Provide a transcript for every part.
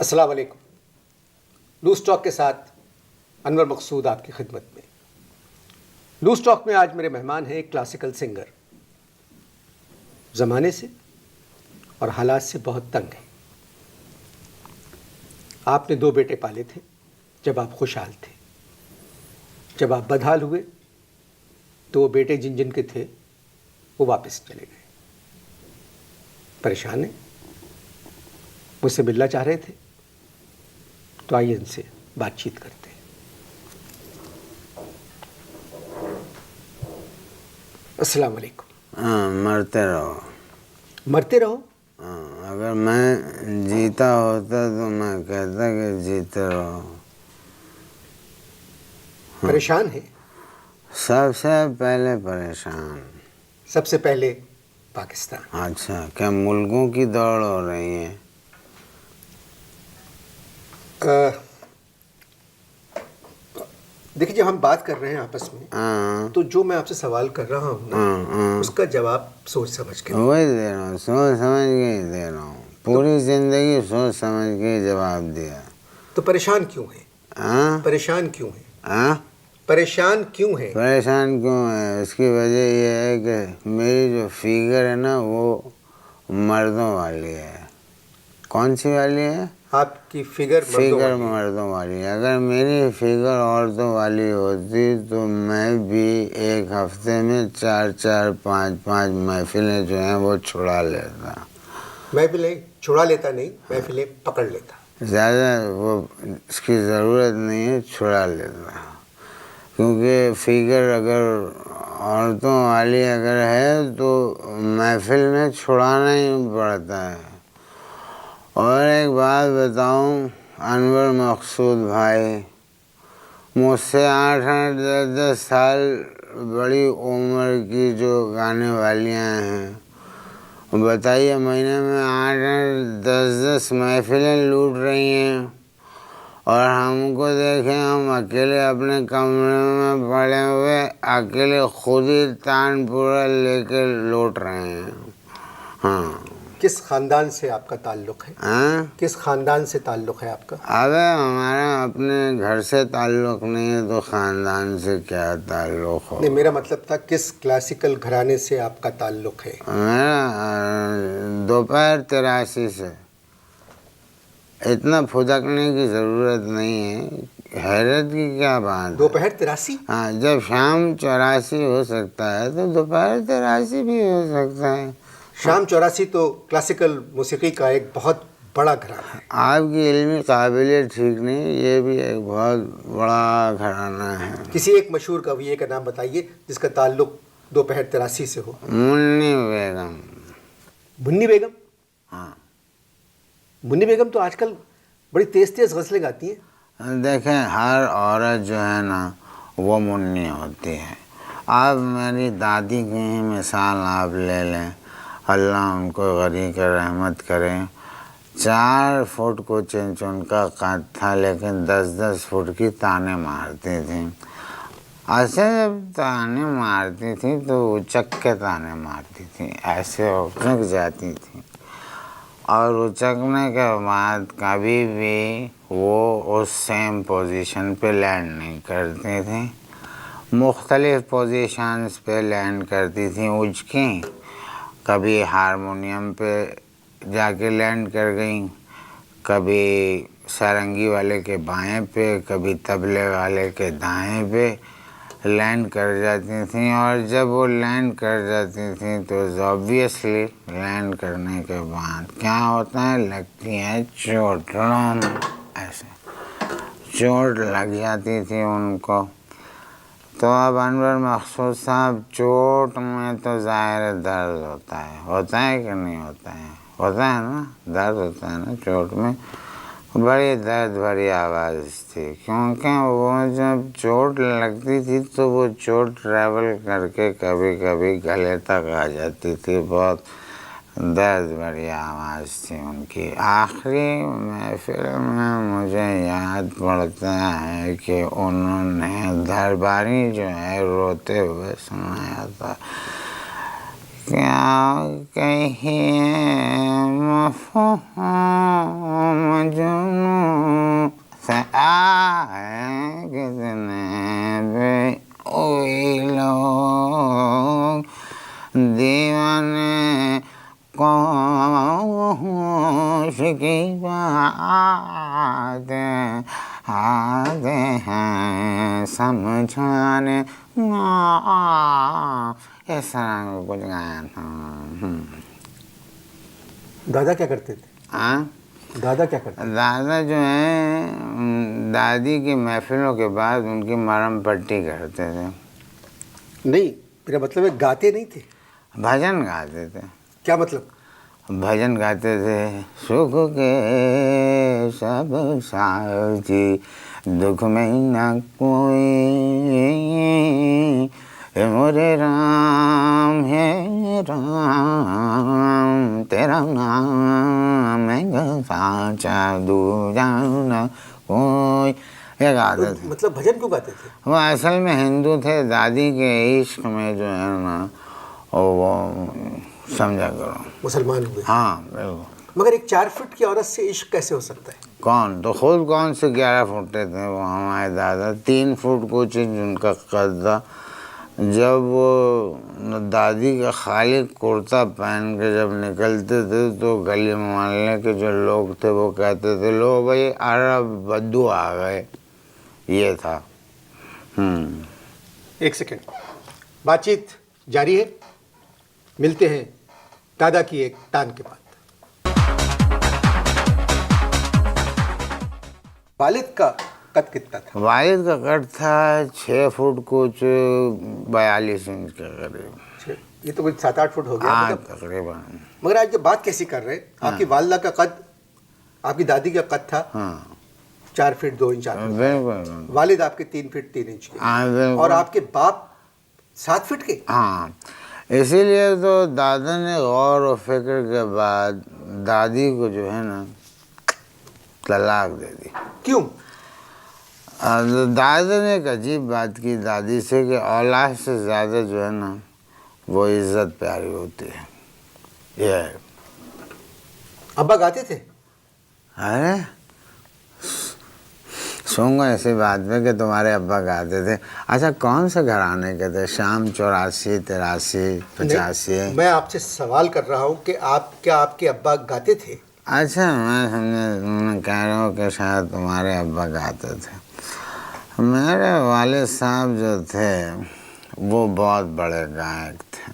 अस्सलाम वालेकुम। Loose talk के साथ अनवर मकसूद आपकी खिदमत में। लूज़ टॉक में आज मेरे मेहमान हैं एक क्लासिकल सिंगर, ज़माने से और हालात से बहुत तंग हैं। आपने 2 बेटे पाले थे जब आप खुशहाल थे। जब आप बदहाल हुए तो वो बेटे जिन जिन के थे वो वापस चले गए। परेशान हैं, मुझसे मिलना चाह रहे थे, तो आइए इनसे बातचीत करते हैं। अस्सलाम वालेकुम। मरते रहो। मरते रहो? अगर मैं जीता होता तो मैं कहता कि जीते रहो। परेशान है? सबसे पहले परेशान। सबसे पहले पाकिस्तान। अच्छा, क्या मुल्कों की दौड़ हो रही है? देखिए, जब हम बात कर रहे हैं आपस में, तो जो मैं आपसे सवाल कर रहा हूँ ना, उसका जवाब सोच समझ के। वही दे रहा हूँ, सोच समझ के ही दे रहा हूँ। पूरी जिंदगी सोच समझ के जवाब दिया। तो परेशान क्यों है? परेशान क्यों है? परेशान क्यों है? परेशान क्यों है? उसकी वजह यह है कि मेरी जो फिगर है ना वो मर्दों वाली है। कौन सी वाली है? आपकी फिगर मर्दों वाली है। अगर मेरी फिगर औरतों वाली होती तो मैं भी एक हफ्ते में 4-4, 5-5 महफिलें जो हैं वो छुड़ा लेता। महफिलें छुड़ा लेता नहीं, महफिलें पकड़ लेता। ज़्यादा वो इसकी ज़रूरत नहीं है, छुड़ा लेता। क्योंकि फिगर अगर औरतों वाली अगर है तो महफिल में छुड़ाना ही पड़ता है। और एक बात बताऊं अनवर मकसूद भाई, मुझसे 8-8, 10-10 साल बड़ी उम्र की जो गाने वालियाँ हैं, बताइए महीने में 8-8, 10-10 महफिलें लूट रही हैं, और हमको देखें हम अकेले अपने कमरे में पड़े हुए अकेले खुद ही तानपुरा लेके लौट रहे हैं। हाँ, किस खानदान से आपका ताल्लुक़ है? किस खानदान से ताल्लुक़ है आपका? अबे हमारा अपने घर से ताल्लुक़ नहीं है तो ख़ानदान से क्या ताल्लुक़ हो? नहीं, मेरा मतलब था किस क्लासिकल घराने से आपका ताल्लुक़ है? मेरा दोपहर 83 से। इतना फुदकने की ज़रूरत नहीं है, हैरत की क्या बात है? दोपहर 83? हाँ, जब शाम 84 हो सकता है तो दोपहर 83 भी हो सकता है। शाम 84 तो क्लासिकल मौसीकी का एक बहुत बड़ा घराना है। आपकी इल्मी काबिलियत ठीक नहीं, ये भी एक बहुत बड़ा घराना है। किसी एक मशहूर कविये का नाम बताइए जिसका ताल्लुक दोपहर 83 से हो। मुन्नी बेगम। मुन्नी बेगम? हाँ। मुन्नी बेगम तो आजकल बड़ी तेज़ तेज़ गज़लें गाती हैं। देखें, हर औरत जो है ना वो मुन्नी होती है। आप मेरी दादी की ही मिसाल आप ले लें, अल्लाह उनको गनी कर रहमत करें। 4 फुट को उनका कद था, लेकिन 10-10 फुट की ताने मारती थी। ऐसे जब ताने मारती थी तो उचक के ताने मारती थी, ऐसे उचक जाती थी, और उचकने के बाद कभी भी वो उस सेम पोजीशन पे लैंड नहीं करती थी। मुख्तलिफ पोजीशंस पे लैंड करती थी उचकी। कभी हारमोनियम पे जाके लैंड कर गई, कभी सारंगी वाले के बाएं पे, कभी तबले वाले के दाएं पे लैंड कर जाती थी। और जब वो लैंड कर जाती थी तो ऑब्वियसली लैंड करने के बाद क्या होता है, लगती है चोट। ऐसे चोट लग जाती थी उनको। तो अब अनवर मकसूद साहब, चोट में तो ज़ाहिर दर्द होता है कि नहीं होता है? होता है ना, दर्द होता है ना चोट में। बड़ी दर्द भरी आवाज़ थी, क्योंकि वो जब चोट लगती थी तो वो चोट ट्रैवल करके कभी कभी गले तक आ जाती थी। बहुत दर्द भरी आवाज़ थी उनकी। आखिरी महफिल में मुझे याद पड़ता है कि उन्होंने दरबारी जो है रोते हुए सुनाया था क्या कहिए मफ़हूम जुनून से आए कितने भी ओए लोग दीवाने होश की बातें आते हैं समझाने इस तरह का कुछ गाया था। दादा क्या करते थे? हाँ, दादा क्या करते थे? दादा जो है दादी की महफिलों के बाद उनकी मरहम पट्टी करते थे। नहीं, मेरा मतलब है गाते नहीं थे। भजन गाते थे। क्या मतलब? भजन गाते थे, सुख के सब साथी दुख में न कोई, हे मोरे राम हे राम तेरा नाम है साचा दूजा न कोई, ये गाते थे। मतलब भजन क्यों गाते थे? वो असल में हिंदू थे। दादी के इश्क में जो है ना वो समझा करो मुसलमान हुए। हाँ बिल्कुल। मगर एक 4 फुट की औरत से इश्क कैसे हो सकता है? कौन तो खुद कौन से 11 फुटे थे वो हमारे दादा, 3 फुट कुछ इंच उनका कद था। जब वो दादी का खाली कुर्ता पहन के जब निकलते थे तो गली मोहल्ले के जो लोग थे वो कहते थे लो भाई अरब बद्दू आ गए, ये था। एक सेकेंड, बातचीत जारी है, मिलते हैं दादा की एक तान के बाद। वालिद का कद कितना था? वालिद का कद था 6 फुट कुछ 42 इंच के करीब। ये तो कुछ 7-8 फुट हो गया। हाँ मतलब तकरीबन। मगर आज जो बात कैसी कर रहे हैं, आपकी वालदा का कद, आपकी दादी का कद था हाँ 4 फीट 2 इंच, बिल्कुल। वालिद आपके 3 फीट 3 इंच के, हाँ बिल्कुल। और आपके बाप 7 फीट के। हाँ, इसीलिए तो दादा ने गौर और फिक्र के बाद दादी को जो है ना तलाक दे दी। क्यों? दादा ने एक अजीब बात की दादी से कि औलाद से ज़्यादा जो है ना वो इज्जत प्यारी होती है। ये है। अब्बा गाते थे? अरे सुनूंगा ऐसी बात में कि तुम्हारे अब्बा गाते थे। अच्छा कौन से घराने के थे? शाम 84, 83, 85? मैं आपसे सवाल कर रहा हूँ कि क्या आपके अब्बा गाते थे? अच्छा मैं समझे कह रहा हूँ कि शायद तुम्हारे अब्बा गाते थे। मेरे वालिद साहब जो थे वो बहुत बड़े गायक थे।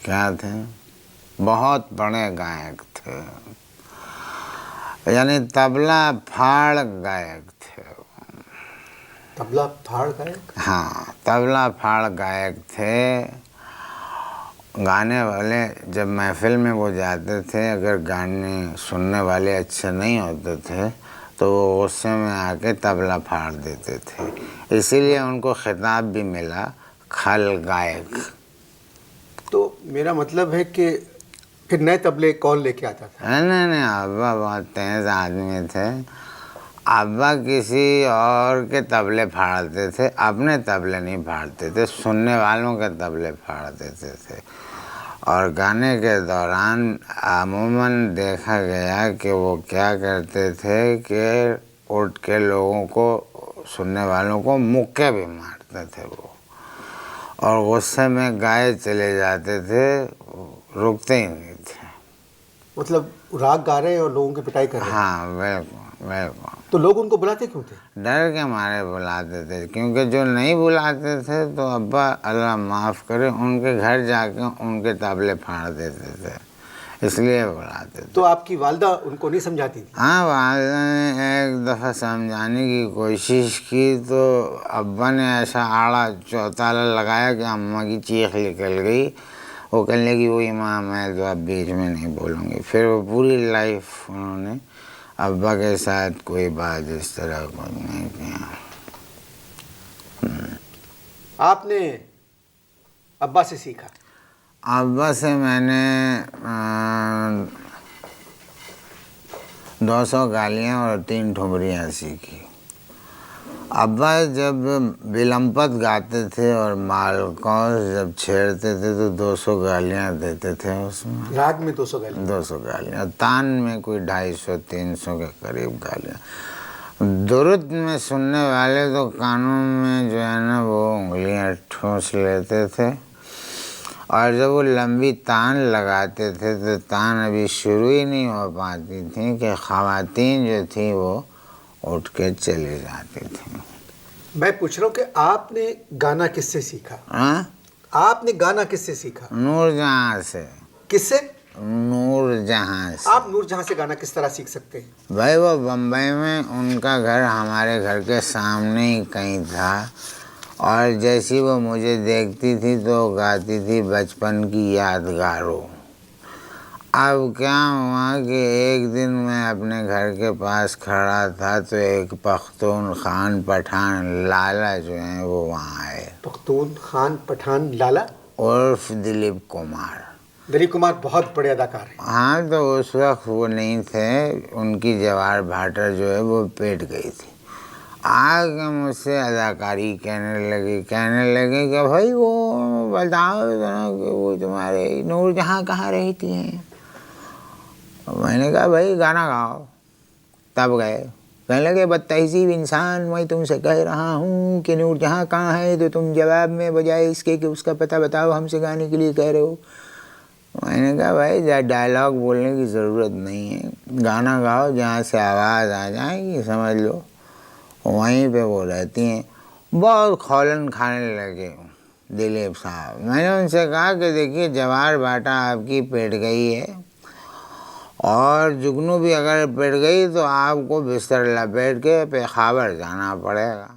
क्या थे? बहुत बड़े गायक थे, यानी तबला फाड़ गायक थे। तबला फाड़ गायक? हाँ तबला फाड़ गायक थे। गाने वाले जब महफिल में वो जाते थे, अगर गाने सुनने वाले अच्छे नहीं होते थे तो वो गुस्से में आके तबला फाड़ देते थे। इसीलिए उनको खिताब भी मिला खल गायक। तो मेरा मतलब है कि फिर नए तबले कौन लेके आता था? नहीं, अब्बा बहुत तेज आदमी थे। अब्बा किसी और के तबले फाड़ते थे, अपने तबले नहीं फाड़ते थे, सुनने वालों के तबले फाड़ देते थे। और गाने के दौरान अमूमन देखा गया कि वो क्या करते थे कि उठ के लोगों को, सुनने वालों को मुक्के भी मारते थे वो, और गुस्से में गाए चले जाते थे, रुकते ही नहीं थे। मतलब राग गा रहे हैं और लोगों की पिटाई कर रहे हैं। हाँ बिल्कुल बिल्कुल। तो लोग उनको बुलाते क्यों थे? डर के मारे बुलाते थे, क्योंकि जो नहीं बुलाते थे तो अब्बा अल्लाह माफ़ करे उनके घर जाके उनके तबले फाड़ देते थे, इसलिए बुलाते थे। तो आपकी वालदा उनको नहीं समझाती थी? हाँ वालिदा ने एक दफ़ा समझाने की कोशिश की तो अब्बा ने ऐसा आड़ा चौताला लगाया कि अम्मा की चीख निकल गई। वो कहने लगी वो इमाम है तो अब बीच में नहीं बोलूँगी। फिर वो पूरी लाइफ उन्होंने अब्बा के साथ कोई बात इस तरह को नहीं किया। आपने अब्बा से सीखा? अब्बा से मैंने 200 गालियाँ और 3 ठुमरियाँ सीखी। अब्बा जब विलंपत गाते थे और मालकों से जब छेड़ते थे तो 200 गालियाँ देते थे उसमें। राग में 200 गालियाँ? 200 गालियाँ। तान में कोई 250-300 के करीब गालियाँ। दुरुद में सुनने वाले तो कानों में जो है ना वो उंगलियां ठूंस लेते थे, और जब वो लंबी तान लगाते थे तो तान अभी शुरू ही नहीं हो पाती थी कि ख़वातीन जो थी वो उठ के चली जाती थी। मैं पूछ रहा हूँ कि आपने गाना किससे सीखा? हाँ, आपने गाना किससे सीखा? नूरजहाँ से। किससे? नूरजहाँ से। आप नूरजहाँ से गाना किस तरह सीख सकते हैं? भाई वो बम्बई में उनका घर हमारे घर के सामने ही कहीं था, और जैसी वो मुझे देखती थी तो गाती थी बचपन की यादगारों। अब क्या हुआ कि एक दिन मैं अपने घर के पास खड़ा था तो एक पख्तूनखान पठान लाला जो हैं वो वहाँ आए। पख्तूनखान पठान लाला उर्फ दिलीप कुमार। दिलीप कुमार बहुत बड़े अदाकार हैं। हाँ, तो उस वक्त वो नहीं थे, उनकी जवार भाटर जो है वो पेट गई थी। आगे मुझसे अदाकारी कहने लगे कि भाई वो बताओ कि वो तुम्हारे नूरजहाँ कहाँ रहती हैं। मैंने कहा भाई गाना गाओ। तब गए, कहने लगे बदतहजीब इंसान, मैं तुमसे कह रहा हूँ कि नूरजहाँ कहाँ है तो तुम जवाब में बजाय इसके कि उसका पता बताओ हमसे गाने के लिए कह रहे हो। मैंने कहा भाई डायलॉग बोलने की ज़रूरत नहीं है, गाना गाओ जहाँ से आवाज़ आ जाएगी समझ लो वहीं पे वो रहती हैं। बहुत खौलन खाने लगे दिलीप साहब। मैंने उनसे कहा कि देखिए जवार भाटा आपकी पेट गई है, और जुगनू भी अगर पेट गई तो आपको बिस्तर लपेट के पेखावर जाना पड़ेगा।